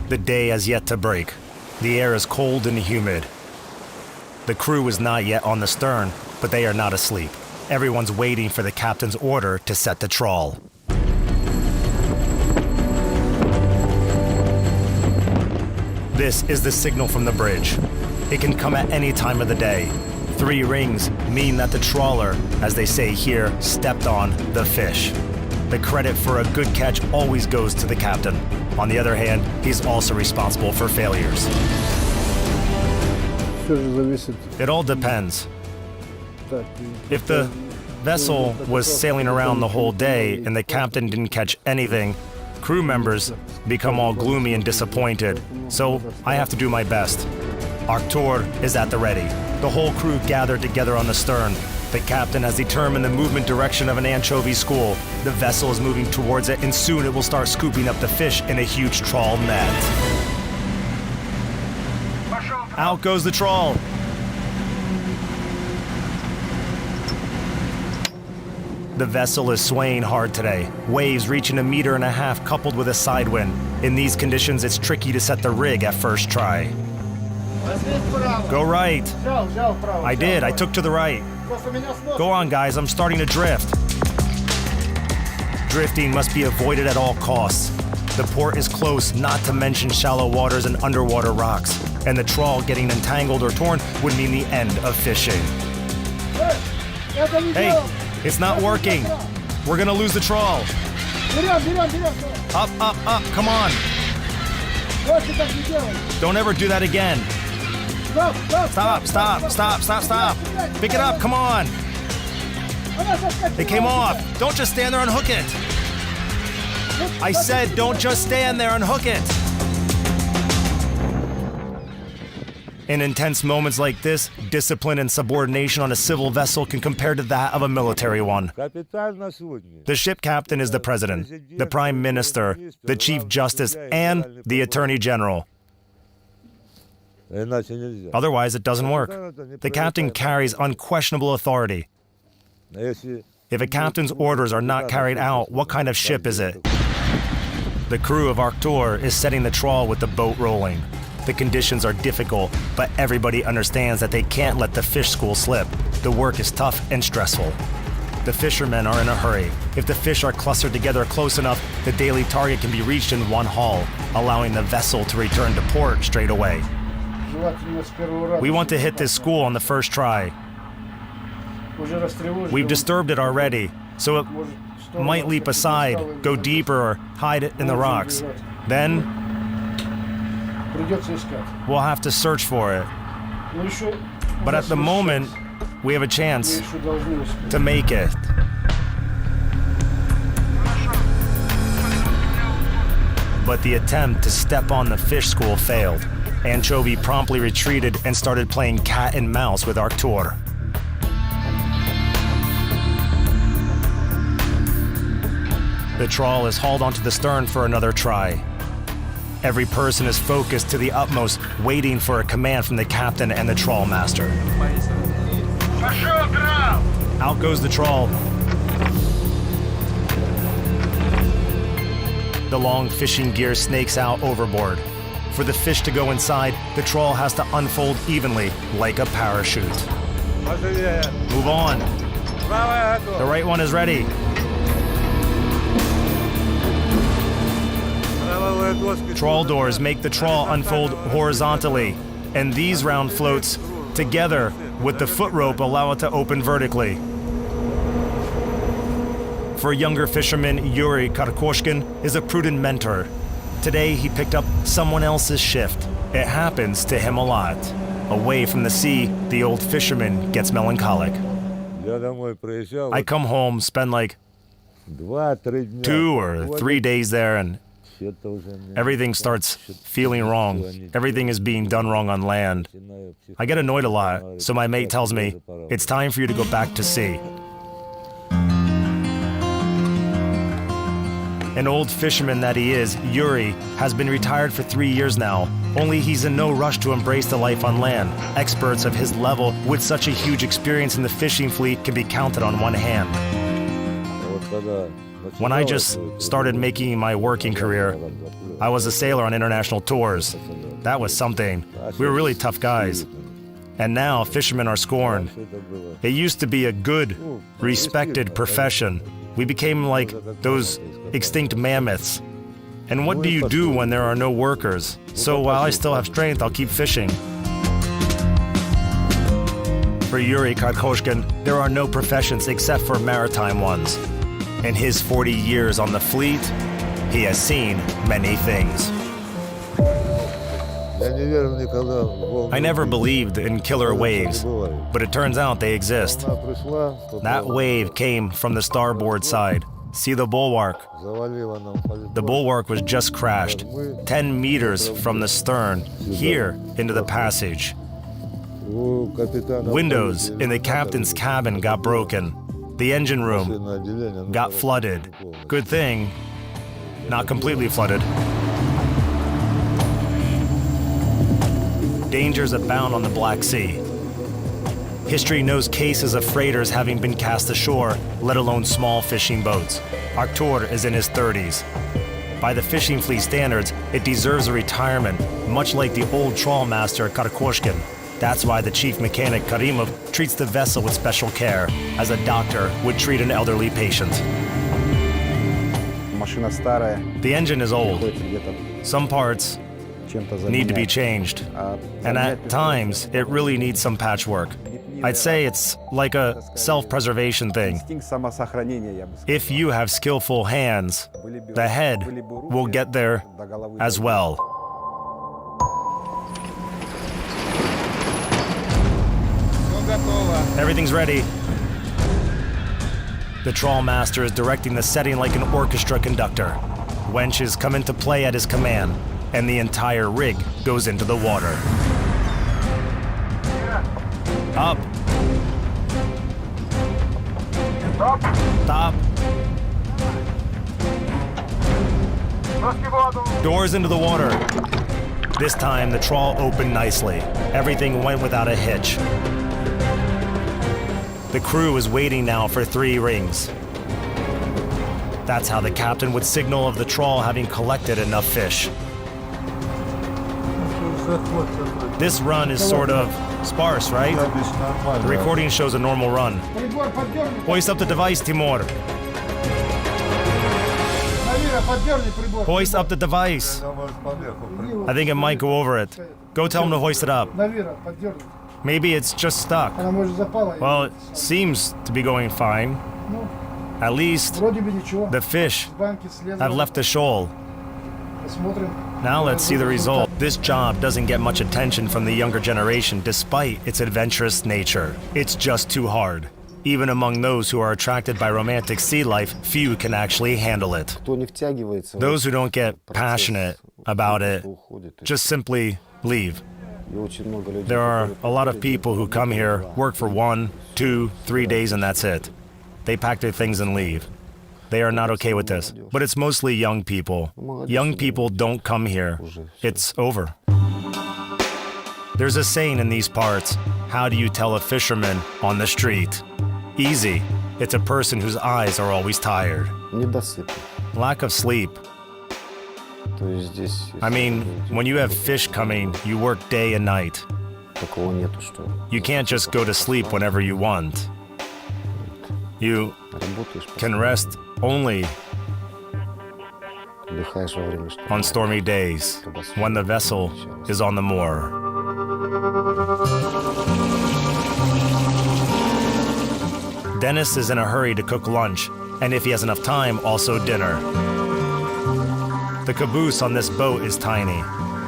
The day has yet to break. The air is cold and humid. The crew is not yet on the stern, but they are not asleep. Everyone's waiting for the captain's order to set the trawl. This is the signal from the bridge. It can come at any time of the day. 3 rings mean that the trawler, as they say here, stepped on the fish. The credit for a good catch always goes to the captain. On the other hand, he's also responsible for failures. It all depends. If the vessel was sailing around the whole day and the captain didn't catch anything, crew members become all gloomy and disappointed. So I have to do my best. Artur is at the ready. The whole crew gathered together on the stern. The captain has determined the movement direction of an anchovy school. The vessel is moving towards it, and soon it will start scooping up the fish in a huge trawl net. Out goes the trawl. The vessel is swaying hard today. Waves reaching 1.5 meters coupled with a side wind. In these conditions, it's tricky to set the rig at first try. Go right. I did. I took to the right. Go on, guys. I'm starting to drift. Drifting must be avoided at all costs. The port is close, not to mention shallow waters and underwater rocks. And the trawl getting entangled or torn would mean the end of fishing. Hey, it's not working. We're gonna lose the trawl. Up, up, up. Come on. Don't ever do that again. Stop, stop, stop, stop, stop. Pick it up, come on. It came off. Don't just stand there and hook it. I said don't just stand there and hook it. In intense moments like this, discipline and subordination on a civil vessel can compare to that of a military one. The ship captain is the president, the prime minister, the chief justice, and the attorney general. Otherwise, it doesn't work. The captain carries unquestionable authority. If a captain's orders are not carried out, what kind of ship is it? The crew of Artur is setting the trawl with the boat rolling. The conditions are difficult, but everybody understands that they can't let the fish school slip. The work is tough and stressful. The fishermen are in a hurry. If the fish are clustered together close enough, the daily target can be reached in one haul, allowing the vessel to return to port straight away. We want to hit this school on the first try. We've disturbed it already, so it might leap aside, go deeper, or hide it in the rocks. Then we'll have to search for it. But at the moment, we have a chance to make it. But the attempt to step on the fish school failed. Anchovy promptly retreated and started playing cat and mouse with Artur. The trawl is hauled onto the stern for another try. Every person is focused to the utmost, waiting for a command from the captain and the trawl master. Out goes the trawl. The long fishing gear snakes out overboard. For the fish to go inside, the trawl has to unfold evenly, like a parachute. Move on. The right one is ready. Trawl doors make the trawl unfold horizontally, and these round floats, together with the foot rope, allow it to open vertically. For a younger fisherman, Yuri Karkoshkin is a prudent mentor. Today, he picked up someone else's shift. It happens to him a lot. Away from the sea, the old fisherman gets melancholic. I come home, spend like 2 or 3 days there, and everything starts feeling wrong. Everything is being done wrong on land. I get annoyed a lot, so my mate tells me, it's time for you to go back to sea. An old fisherman that he is, Yuri, has been retired for 3 years now, only he's in no rush to embrace the life on land. Experts of his level with such a huge experience in the fishing fleet can be counted on one hand. When I just started making my working career, I was a sailor on international tours. That was something. We were really tough guys. And now fishermen are scorned. It used to be a good, respected profession. We became like those extinct mammoths. And what do you do when there are no workers? So while I still have strength, I'll keep fishing. For Yuri Karkoshkin, there are no professions except for maritime ones. In his 40 years on the fleet, he has seen many things. I never believed in killer waves, but it turns out they exist. That wave came from the starboard side. See the bulwark? The bulwark was just crashed, 10 meters from the stern, here into the passage. Windows in the captain's cabin got broken. The engine room got flooded. Good thing, not completely flooded. Dangers abound on the Black Sea. History knows cases of freighters having been cast ashore, let alone small fishing boats. Artur is in his 30s. By the fishing fleet standards, it deserves a retirement, much like the old trawl master Karkoshkin. That's why the chief mechanic Karimov treats the vessel with special care, as a doctor would treat an elderly patient. The engine is old. Some parts need to be changed. And at times, it really needs some patchwork. I'd say it's like a self-preservation thing. If you have skillful hands, the head will get there as well. Everything's ready. The trawl master is directing the setting like an orchestra conductor. Wenches come into play at his command, and the entire rig goes into the water. Up. Stop. Doors into the water. This time, the trawl opened nicely. Everything went without a hitch. The crew is waiting now for 3 rings. That's how the captain would signal of the trawl having collected enough fish. This run is sort of sparse, right? The recording shows a normal run. Hoist up the device, Timur. Hoist up the device. I think it might go over it. Go tell him to hoist it up. Maybe it's just stuck. Well, it seems to be going fine. At least the fish have left the shoal. Now let's see the result. This job doesn't get much attention from the younger generation despite its adventurous nature. It's just too hard. Even among those who are attracted by romantic sea life, few can actually handle it. Those who don't get passionate about it just simply leave. There are a lot of people who come here, work for 1, 2, 3 days, and that's it. They pack their things and leave. They are not okay with this. But it's mostly young people. Young people don't come here. It's over. There's a saying in these parts, how do you tell a fisherman on the street? Easy. It's a person whose eyes are always tired. Lack of sleep. I mean, when you have fish coming, you work day and night. You can't just go to sleep whenever you want. You can rest only on stormy days, when the vessel is on the moor. Dennis is in a hurry to cook lunch, and if he has enough time, also dinner. The caboose on this boat is tiny,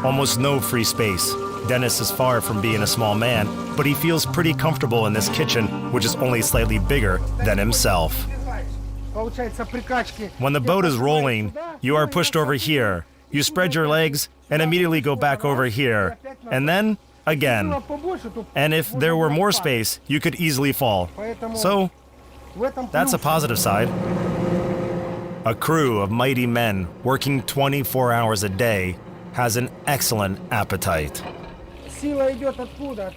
almost no free space. Dennis is far from being a small man, but he feels pretty comfortable in this kitchen, which is only slightly bigger than himself. When the boat is rolling, you are pushed over here. You spread your legs and immediately go back over here, and then again. And if there were more space, you could easily fall. So, that's a positive side. A crew of mighty men working 24 hours a day has an excellent appetite.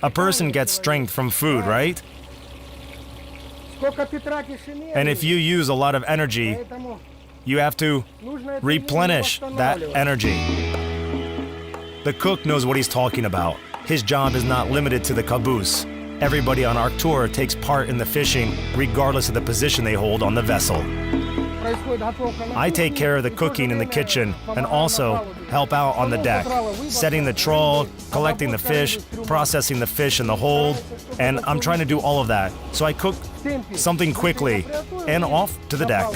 A person gets strength from food, right? And if you use a lot of energy, You have to replenish that energy. The cook knows what he's talking about. His job is not limited to the caboose. Everybody on our tour takes part in the fishing regardless of the position they hold on the vessel. I take care of the cooking in the kitchen and also help out on the deck, setting the trawl, collecting the fish, processing the fish in the hold, and I'm trying to do all of that. So I cook something quickly and off to the deck.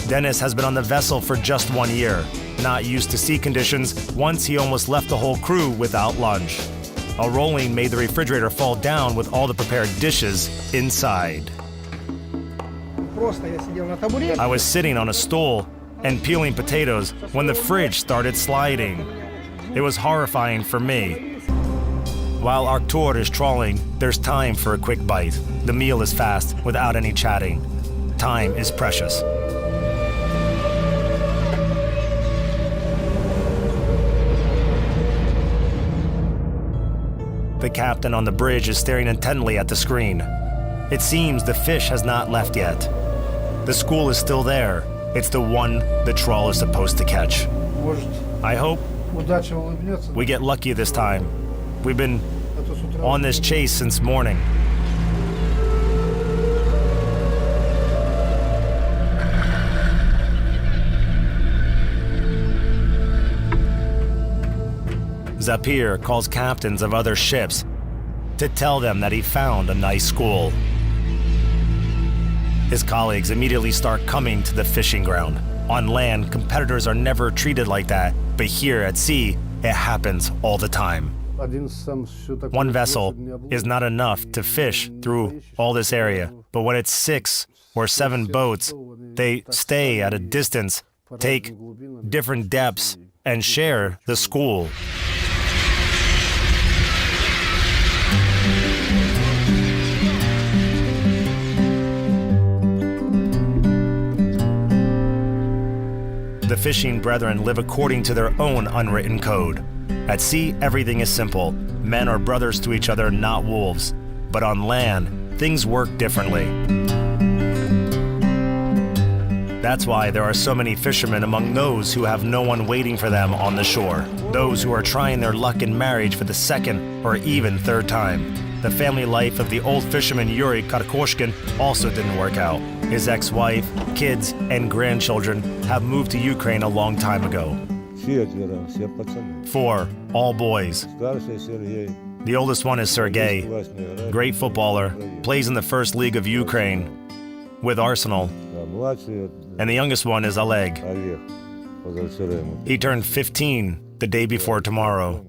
Dennis has been on the vessel for just 1 year. Not used to sea conditions, once he almost left the whole crew without lunch. A rolling made the refrigerator fall down with all the prepared dishes inside. I was sitting on a stool and peeling potatoes when the fridge started sliding. It was horrifying for me. While our tour is trawling, there's time for a quick bite. The meal is fast without any chatting. Time is precious. The captain on the bridge is staring intently at the screen. It seems the fish has not left yet. The school is still there. It's the one the trawl is supposed to catch. I hope we get lucky this time. We've been on this chase since morning. Zapir calls captains of other ships to tell them that he found a nice school. His colleagues immediately start coming to the fishing ground. On land, competitors are never treated like that, but here at sea, it happens all the time. One vessel is not enough to fish through all this area, but when it's 6 or 7 boats, they stay at a distance, take different depths, and share the school. The fishing brethren live according to their own unwritten code. At sea, everything is simple. Men are brothers to each other, not wolves. But on land, things work differently. That's why there are so many fishermen among those who have no one waiting for them on the shore. Those who are trying their luck in marriage for the second or even third time. The family life of the old fisherman Yuri Karkoshkin also didn't work out. His ex-wife, kids, and grandchildren have moved to Ukraine a long time ago. 4, all boys. The oldest one is Sergei, great footballer, plays in the first league of Ukraine with Arsenal. And the youngest one is Oleg. He turned 15 the day before tomorrow.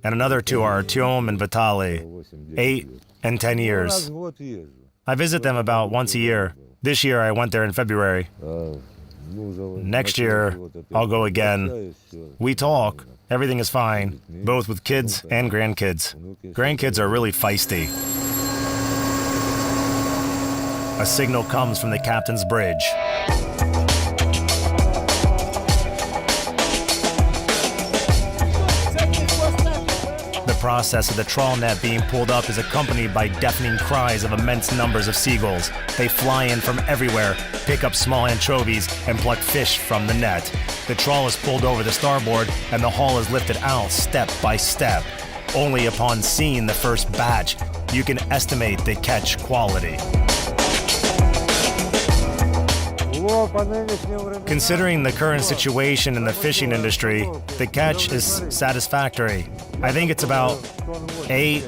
And another 2 are Artyom and Vitaly, 8 and 10 years. I visit them about once a year. This year I went there in February. Next year I'll go again. We talk. Everything is fine, both with kids and grandkids. Grandkids are really feisty. A signal comes from the captain's bridge. The process of the trawl net being pulled up is accompanied by deafening cries of immense numbers of seagulls. They fly in from everywhere, pick up small anchovies, and pluck fish from the net. The trawl is pulled over the starboard, and the hull is lifted out step by step. Only upon seeing the first batch, you can estimate the catch quality. Considering the current situation in the fishing industry, the catch is satisfactory. I think it's about 8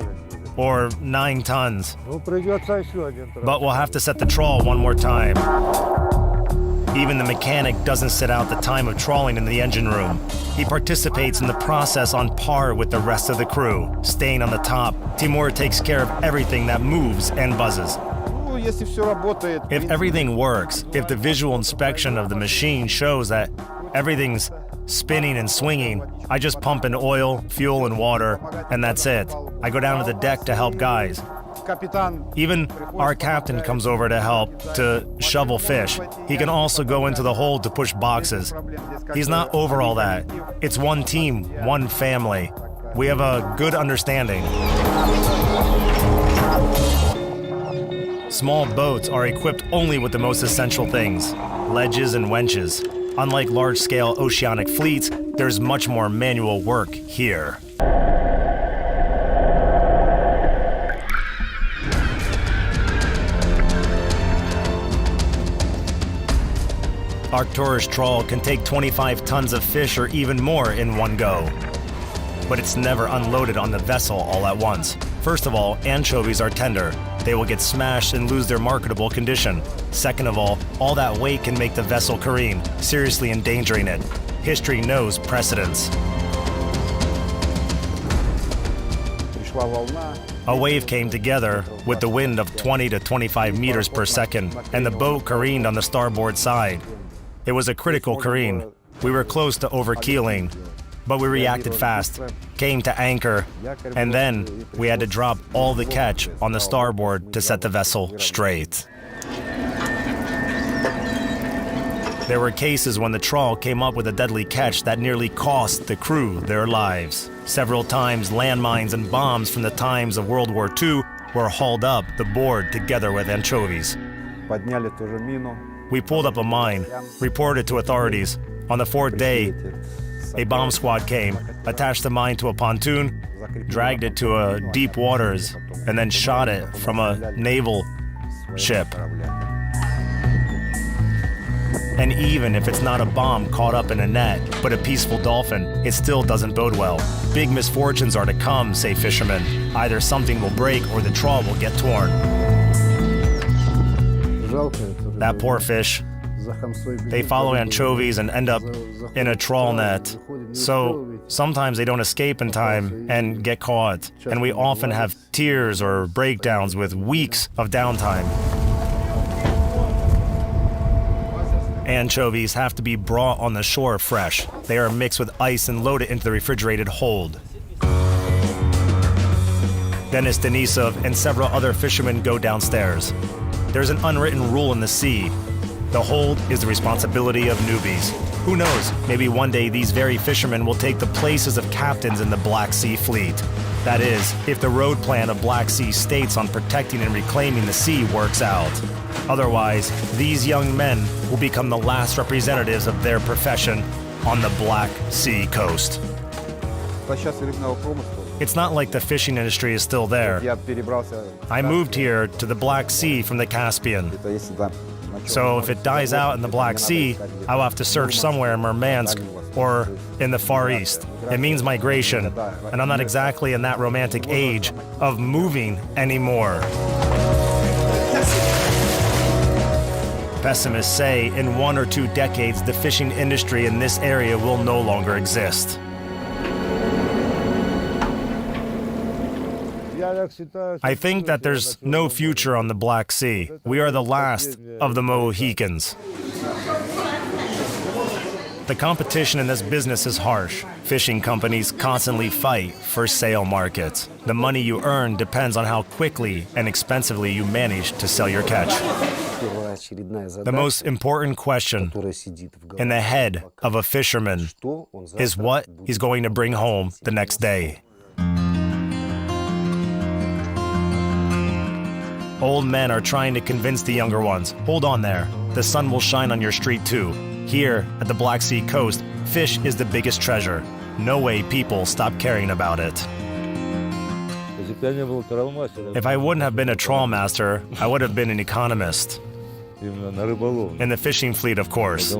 or 9 tons. But we'll have to set the trawl one more time. Even the mechanic doesn't sit out the time of trawling in the engine room. He participates in the process on par with the rest of the crew. Staying on the top, Timur takes care of everything that moves and buzzes. If everything works, if the visual inspection of the machine shows that everything's spinning and swinging, I just pump in oil, fuel, and water, and that's it. I go down to the deck to help guys. Even our captain comes over to help to shovel fish. He can also go into the hold to push boxes. He's not over all that. It's one team, one family. We have a good understanding. Small boats are equipped only with the most essential things, ledges and wenches. Unlike large-scale oceanic fleets, there's much more manual work here. Arcturus trawl can take 25 tons of fish or even more in one go. But it's never unloaded on the vessel all at once. First of all, anchovies are tender. They will get smashed and lose their marketable condition. Second of all that weight can make the vessel careen, seriously endangering it. History knows precedents. A wave came together with the wind of 20 to 25 meters per second, and the boat careened on the starboard side. It was a critical careen. We were close to overkeeling, but we reacted fast, came to anchor, and then we had to drop all the catch on the starboard to set the vessel straight. There were cases when the trawl came up with a deadly catch that nearly cost the crew their lives. Several times, landmines and bombs from the times of World War II were hauled up the board together with anchovies. We pulled up a mine, reported to authorities. On the fourth day, a bomb squad came, attached the mine to a pontoon, dragged it to deep waters, and then shot it from a naval ship. And even if it's not a bomb caught up in a net, but a peaceful dolphin, it still doesn't bode well. Big misfortunes are to come, say fishermen. Either something will break or the trawl will get torn. That poor fish. They follow anchovies and end up in a trawl net. So sometimes they don't escape in time and get caught. And we often have tears or breakdowns with weeks of downtime. Anchovies have to be brought on the shore fresh. They are mixed with ice and loaded into the refrigerated hold. Dennis Denisov and several other fishermen go downstairs. There's an unwritten rule in the sea. The hold is the responsibility of newbies. Who knows, maybe one day these very fishermen will take the places of captains in the Black Sea Fleet. That is, if the road plan of Black Sea states on protecting and reclaiming the sea works out. Otherwise, these young men will become the last representatives of their profession on the Black Sea coast. It's not like the fishing industry is still there. I moved here to the Black Sea from the Caspian. So if it dies out in the Black Sea, I will have to search somewhere in Murmansk or in the Far East. It means migration, and I'm not exactly in that romantic age of moving anymore. Pessimists say in 1 or 2 decades, the fishing industry in this area will no longer exist. I think that there's no future on the Black Sea. We are the last of the Mohicans. The competition in this business is harsh. Fishing companies constantly fight for sale markets. The money you earn depends on how quickly and expensively you manage to sell your catch. The most important question in the head of a fisherman is what he's going to bring home the next day. Old men are trying to convince the younger ones, hold on there, the sun will shine on your street too. Here, at the Black Sea coast, fish is the biggest treasure. No way people stop caring about it. If I wouldn't have been a trawl master, I would have been an economist. In the fishing fleet, of course.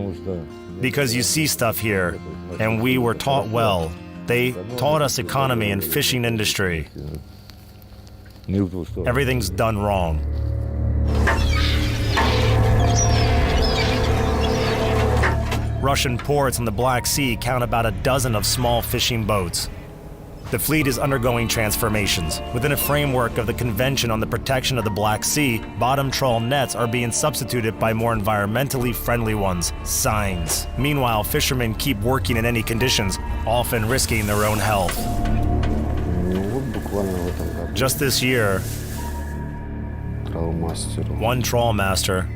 Because you see stuff here, and we were taught well. They taught us economy and fishing industry. Everything's done wrong. Russian ports in the Black Sea count about a dozen of small fishing boats. The fleet is undergoing transformations. Within a framework of the Convention on the Protection of the Black Sea, bottom trawl nets are being substituted by more environmentally friendly ones, seines. Meanwhile, fishermen keep working in any conditions, often risking their own health. Just this year, one trawl master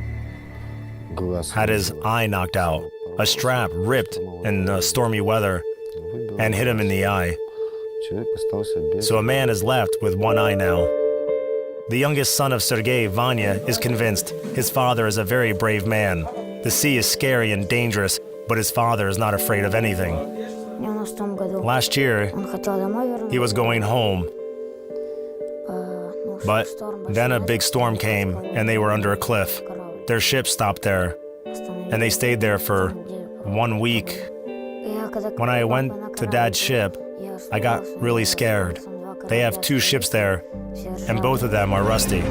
had his eye knocked out. A strap ripped in stormy weather and hit him in the eye. So a man is left with one eye now. The youngest son of Sergei, Vanya, is convinced his father is a very brave man. The sea is scary and dangerous, but his father is not afraid of anything. Last year, he was going home, but then a big storm came and they were under a cliff. Their ship stopped there, and they stayed there for 1 week. When I went to Dad's ship, I got really scared. They have 2 ships there, and both of them are rusty.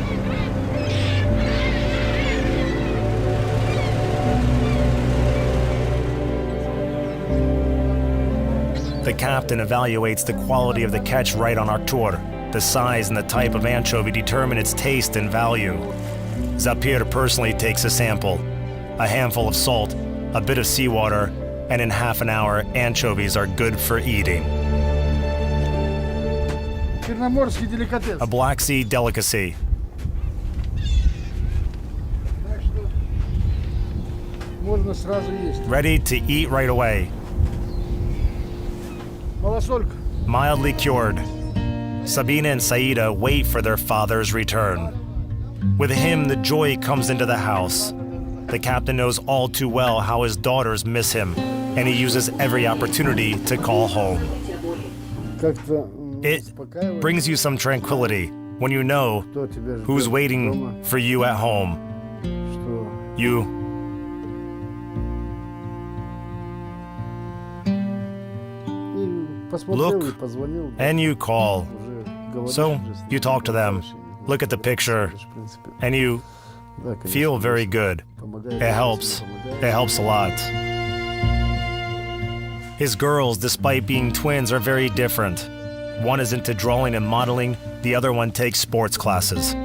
The captain evaluates the quality of the catch right on our tour. The size and the type of anchovy determine its taste and value. Zapir personally takes a sample, a handful of salt, a bit of seawater, and in half an hour, anchovies are good for eating. A Black Sea delicacy. Ready to eat right away. Mildly cured. Sabina and Saida wait for their father's return. With him, the joy comes into the house. The captain knows all too well how his daughters miss him, and he uses every opportunity to call home. It brings you some tranquility when you know who's waiting for you at home. You look and you call. So you talk to them, look at the picture, and you feel very good. It helps. It helps a lot. His girls, despite being twins, are very different. One is into drawing and modeling, the other one takes sports classes.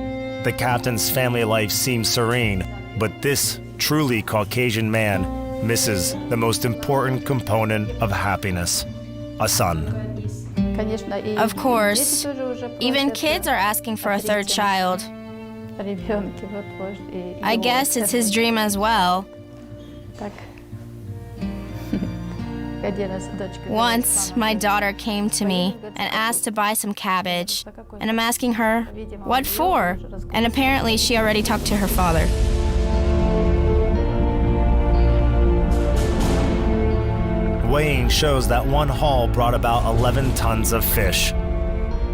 The captain's family life seems serene, but this truly Caucasian man misses the most important component of happiness: a son. Of course, even kids are asking for a third child. I guess it's his dream as well. Once, my daughter came to me and asked to buy some cabbage, and I'm asking her, what for? And apparently she already talked to her father. Weighing shows that one haul brought about 11 tons of fish.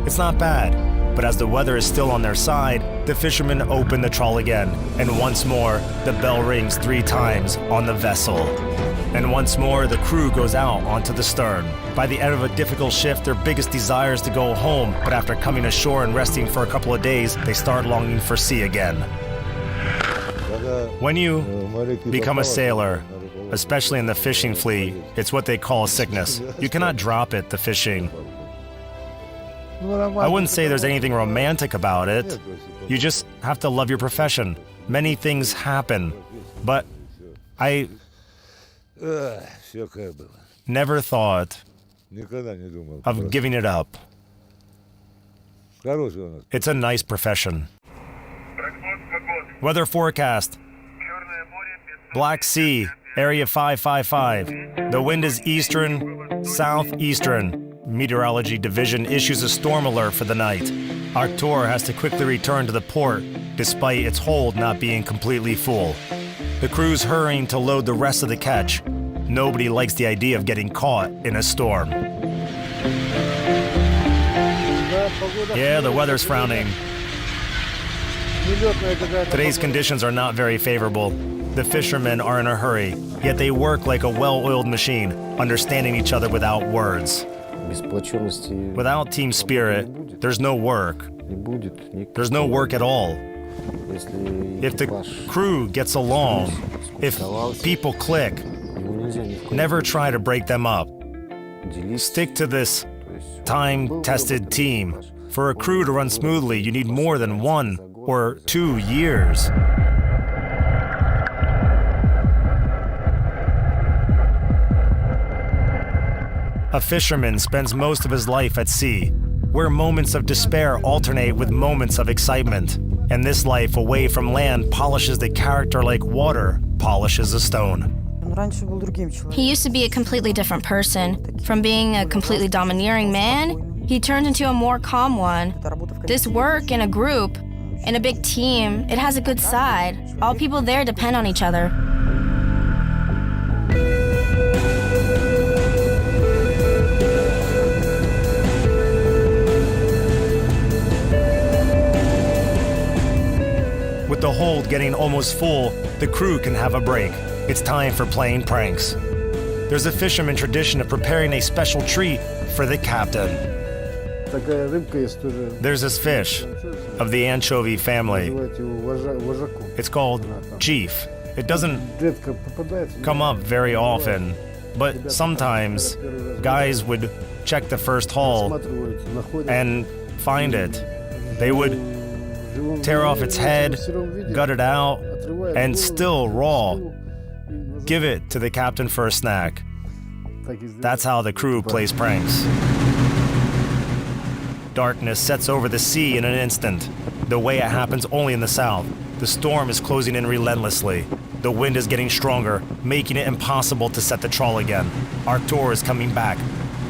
It's not bad, but as the weather is still on their side, the fishermen open the trawl again, and once more, the bell rings 3 times on the vessel. And once more, the crew goes out onto the stern. By the end of a difficult shift, their biggest desire is to go home, but after coming ashore and resting for a couple of days, they start longing for sea again. When you become a sailor, especially in the fishing fleet, it's what they call a sickness. You cannot drop it, the fishing. I wouldn't say there's anything romantic about it. You just have to love your profession. Many things happen, but I never thought of giving it up. It's a nice profession. Weather forecast. Black Sea, area 555. The wind is eastern, southeastern. Meteorology Division issues a storm alert for the night. Our tour has to quickly return to the port, despite its hold not being completely full. The crew's hurrying to load the rest of the catch. Nobody likes the idea of getting caught in a storm. Yeah, the weather's frowning. Today's conditions are not very favorable. The fishermen are in a hurry, yet they work like a well-oiled machine, understanding each other without words. Without team spirit, there's no work. There's no work at all. If the crew gets along, if people click, never try to break them up. Stick to this time-tested team. For a crew to run smoothly, you need more than 1 or 2 years. A fisherman spends most of his life at sea, where moments of despair alternate with moments of excitement. And this life away from land polishes the character like water polishes a stone. He used to be a completely different person. From being a completely domineering man, he turned into a more calm one. This work in a group In a big team, it has a good side. All people there depend on each other. With the hold getting almost full, the crew can have a break. It's time for playing pranks. There's a fisherman tradition of preparing a special treat for the captain. There's this fish of the anchovy family. It's called chief. It doesn't come up very often, but sometimes guys would check the first haul and find it. They would tear off its head, gut it out, and still raw, give it to the captain for a snack. That's how the crew plays pranks. Darkness sets over the sea in an instant, the way it happens only in the south. The storm is closing in relentlessly. The wind is getting stronger, making it impossible to set the trawl again. Artur is coming back,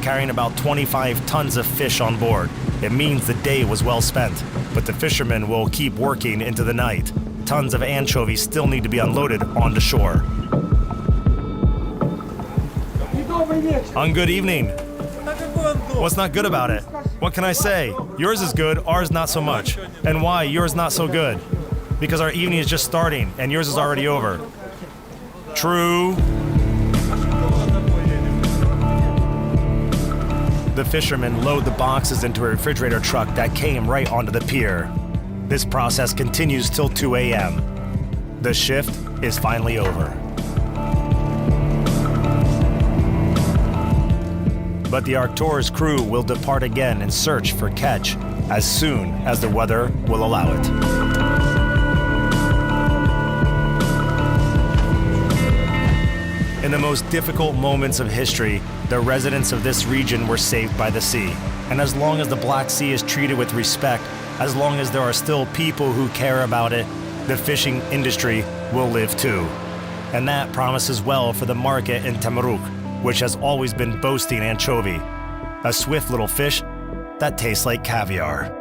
carrying about 25 tons of fish on board. It means the day was well spent, but the fishermen will keep working into the night. Tons of anchovies still need to be unloaded onto shore. On good evening. What's not good about it? What can I say? Yours is good, ours not so much. And why yours not so good? Because our evening is just starting and yours is already over. True. The fishermen load the boxes into a refrigerator truck that came right onto the pier. This process continues till 2 a.m. The shift is finally over. But the Artur's crew will depart again in search for catch as soon as the weather will allow it. In the most difficult moments of history, the residents of this region were saved by the sea. And as long as the Black Sea is treated with respect, as long as there are still people who care about it, the fishing industry will live too. And that promises well for the market in Temuruk, which has always been boasting anchovy, a swift little fish that tastes like caviar.